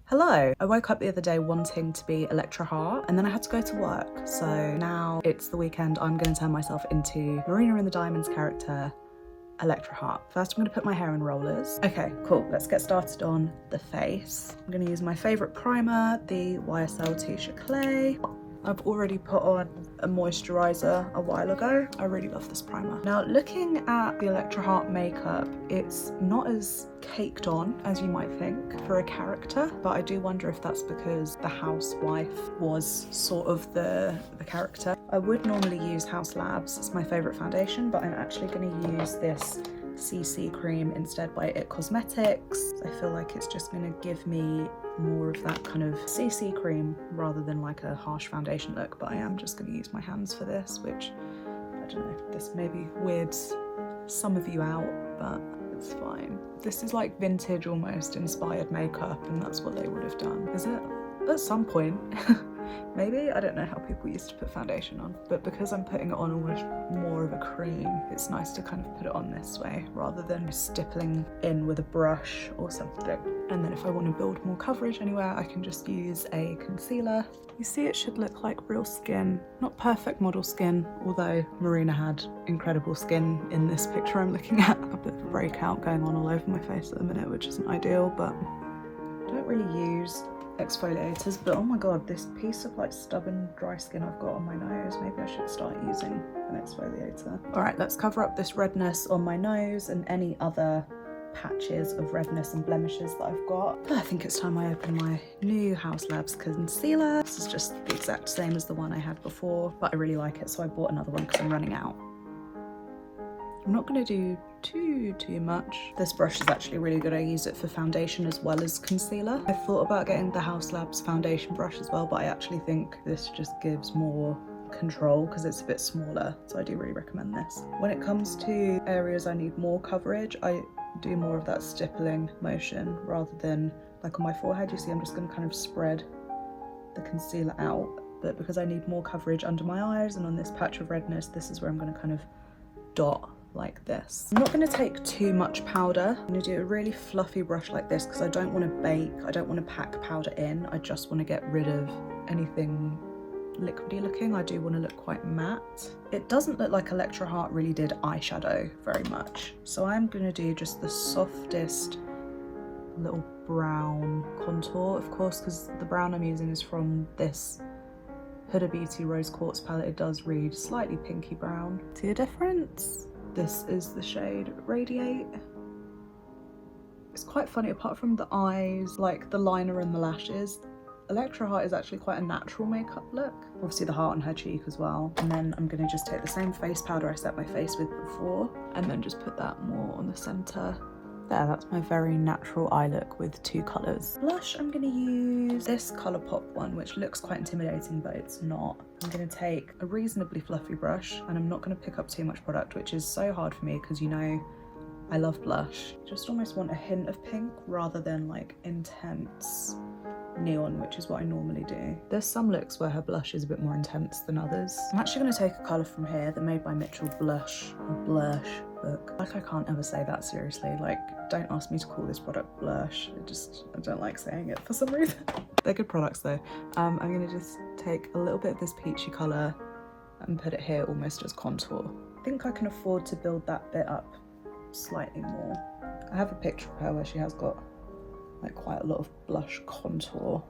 Hello! I woke up the other day wanting to be Electra Heart and then I had to go to work. So now it's the weekend, I'm going to turn myself into Marina and the Diamonds character, Electra Heart. First I'm going to put my hair in rollers. Okay, cool, let's get started on the face. I'm going to use my favourite primer, the YSL Touche Clay. I've already put on a moisturiser a while ago. I really love this primer. Now looking at the Electra Heart makeup, it's not as caked on as you might think for a character, but I do wonder if that's because the housewife was sort of the character. I would normally use House Labs, it's my favourite foundation, but I'm actually going to use this CC cream instead by It Cosmetics. I feel like it's just going to give me more of that kind of CC cream rather than like a harsh foundation look, but I am just going to use my hands for this, which, I don't know, this maybe weirds some of you out, but it's fine. This is like vintage almost inspired makeup, and that's what they would have done. Is it? At some point. Maybe, I don't know how people used to put foundation on, but because I'm putting it on almost more of a cream, it's nice to kind of put it on this way rather than stippling in with a brush or something. And then if I want to build more coverage anywhere, I can just use a concealer. You see, it should look like real skin. Not perfect model skin, although Marina had incredible skin in this picture I'm looking at. A bit of a breakout going on all over my face at the minute, which isn't ideal, but I don't really use exfoliators, but oh my god, this piece of like stubborn dry skin I've got on my nose, maybe I should start using an exfoliator. All right, let's cover up this redness on my nose and any other patches of redness and blemishes that I've got. I think it's time I open my new House Labs concealer. This is just the exact same as the one I had before, but I really like it, so I bought another one because I'm running out. I'm not going to do too much. This brush is actually really good. I use it for foundation as well as concealer. I thought about getting the House Labs foundation brush as well, but I actually think this just gives more control because it's a bit smaller, so I do really recommend this. When it comes to areas I need more coverage, I do more of that stippling motion rather than like on my forehead. You see, I'm just going to kind of spread the concealer out, but because I need more coverage under my eyes and on this patch of redness, this is where I'm going to kind of dot like this. I'm not going to take too much powder. I'm going to do a really fluffy brush like this because I don't want to bake, I don't want to pack powder in, I just want to get rid of anything liquidy looking. I do want to look quite matte. It doesn't look like Electra Heart really did eyeshadow very much, so I'm going to do just the softest little brown contour, of course, because the brown I'm using is from this Huda Beauty Rose Quartz palette. It does read slightly pinky brown. See a difference? This is the shade Radiate. It's quite funny, apart from the eyes, like the liner and the lashes, Electra Heart is actually quite a natural makeup look. Obviously the heart on her cheek as well. And then I'm going to just take the same face powder I set my face with before and then just put that more on the centre. There, that's my very natural eye look with two colours. Blush, I'm going to use this Colourpop one, which looks quite intimidating, but it's not. I'm going to take a reasonably fluffy brush, and I'm not going to pick up too much product, which is so hard for me because, you know, I love blush. Just almost want a hint of pink rather than like intense neon, which is what I normally do. There's some looks where her blush is a bit more intense than others. I'm actually going to take a colour from here, the Made by Mitchell blush book. Like, I can't ever say that seriously. Like, don't ask me to call this product blush. I don't like saying it for some reason. They're good products though. I'm going to just take a little bit of this peachy colour and put it here almost as contour. I think I can afford to build that bit up slightly more. I have a picture of her where she has got like quite a lot of blush contour.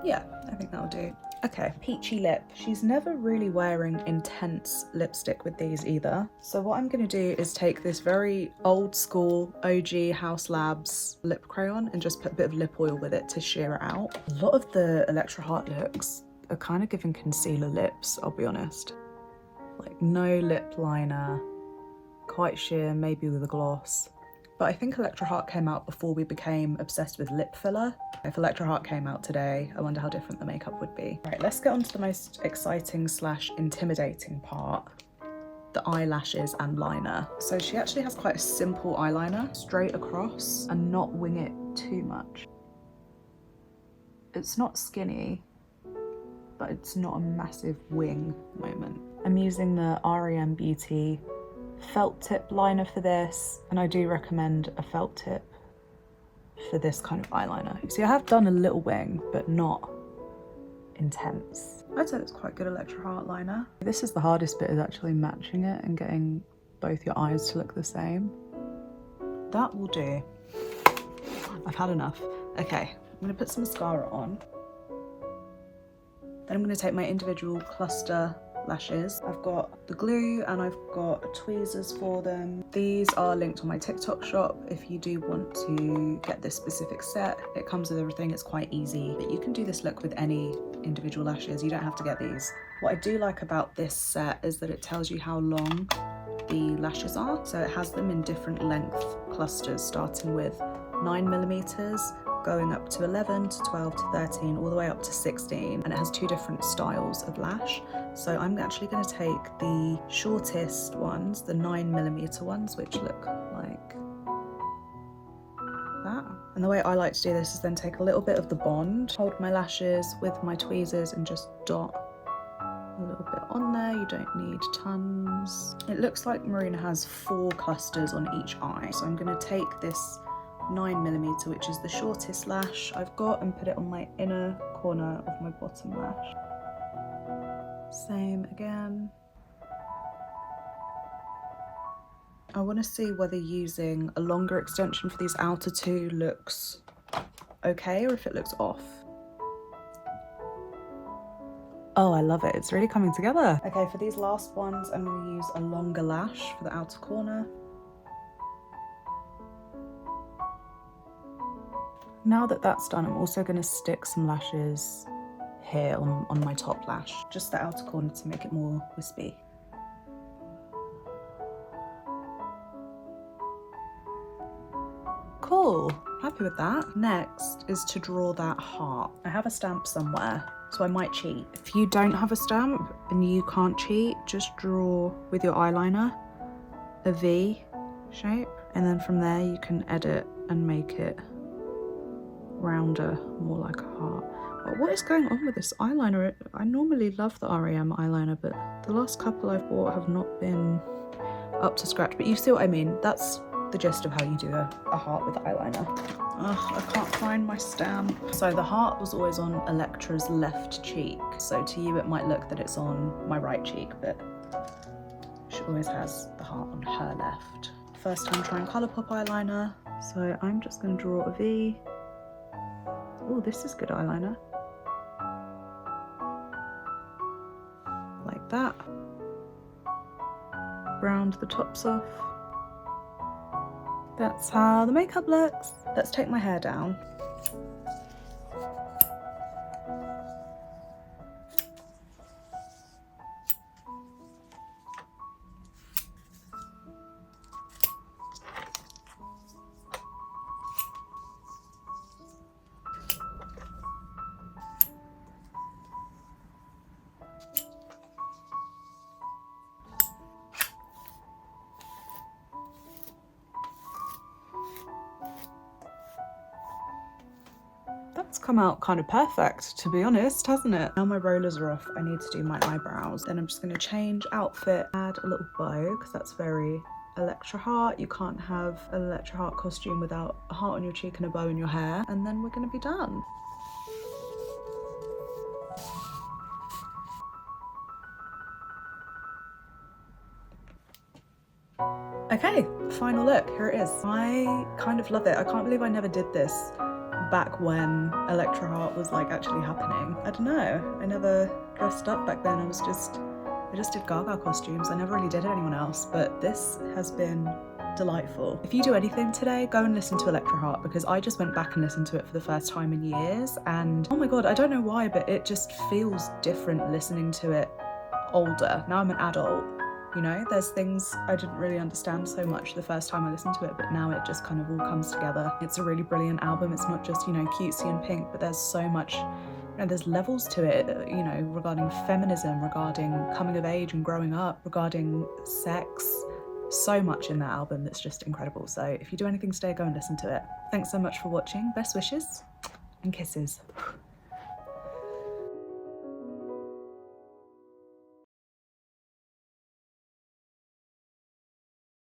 Yeah, I think that'll do. Okay, peachy lip. She's never really wearing intense lipstick with these either. So what I'm gonna do is take this very old school OG House Labs lip crayon and just put a bit of lip oil with it to sheer it out. A lot of the Electra Heart looks are kind of giving concealer lips, I'll be honest. Like no lip liner, quite sheer, maybe with a gloss. But I think Electra Heart came out before we became obsessed with lip filler. If Electra Heart came out today, I wonder how different the makeup would be. Right, let's get on to the most exciting / intimidating part, the eyelashes and liner. So she actually has quite a simple eyeliner, straight across, and not wing it too much. It's not skinny, but it's not a massive wing moment. I'm using the REM Beauty felt tip liner for this, and I do recommend a felt tip for this kind of eyeliner. See, I have done a little wing, but not intense. I'd say it's quite good Electra Heart liner. This is the hardest bit, is actually matching it and getting both your eyes to look the same. That will do. I've had enough. Okay, I'm gonna put some mascara on. Then I'm gonna take my individual cluster lashes. I've got the glue and I've got tweezers for them. These are linked on my TikTok shop if you do want to get this specific set. It comes with everything, it's quite easy. But you can do this look with any individual lashes, you don't have to get these. What I do like about this set is that it tells you how long the lashes are. So it has them in different length clusters, starting with 9mm, going up to 11 to 12 to 13, all the way up to 16, and it has 2 different styles of lash. So I'm actually going to take the shortest ones, the 9mm ones, which look like that. And the way I like to do this is then take a little bit of the bond, hold my lashes with my tweezers and just dot a little bit on there. You don't need tons. It looks like Marina has 4 clusters on each eye, so I'm going to take this 9mm, which is the shortest lash I've got, and put it on my inner corner of my bottom lash. Same again. I want to see whether using a longer extension for these outer 2 looks okay or if it looks off. Oh, I love it. It's really coming together. Okay, for these last ones, I'm going to use a longer lash for the outer corner. Now that that's done, I'm also going to stick some lashes here on my top lash, just the outer corner to make it more wispy. Cool, happy with that. Next is to draw that heart. I have a stamp somewhere, so I might cheat. If you don't have a stamp and you can't cheat, just draw with your eyeliner a V shape, and then from there you can edit and make it rounder, more like a heart. But what is going on with this eyeliner? I normally love the REM eyeliner, but the last couple I've bought have not been up to scratch. But you see what I mean? That's the gist of how you do a heart with eyeliner. Ugh, I can't find my stamp. So the heart was always on Electra's left cheek. So to you it might look that it's on my right cheek, but she always has the heart on her left. First time trying Colourpop eyeliner, so I'm just going to draw a V. Oh, this is good eyeliner. Like that. Round the tops off. That's how the makeup looks. Let's take my hair down. That's come out kind of perfect, to be honest, hasn't it? Now my rollers are off, I need to do my eyebrows. Then I'm just going to change outfit, add a little bow, because that's very Electra Heart. You can't have an Electra Heart costume without a heart on your cheek and a bow in your hair. And then we're going to be done. Okay, final look, here it is. I kind of love it. I can't believe I never did this back when Electra Heart was like actually happening. I don't know, I never dressed up back then. I just did Gaga costumes. I never really did anyone else, but this has been delightful. If you do anything today, go and listen to Electra Heart, because I just went back and listened to it for the first time in years, and oh my god, I don't know why, but it just feels different listening to it older. Now I'm an adult. You know, there's things I didn't really understand so much the first time I listened to it, but now it just kind of all comes together. It's a really brilliant album. It's not just, you know, cutesy and pink, but there's so much, you know, there's levels to it, you know, regarding feminism, regarding coming of age and growing up, regarding sex. So much in that album that's just incredible. So if you do anything today, go and listen to it. Thanks so much for watching. Best wishes and kisses.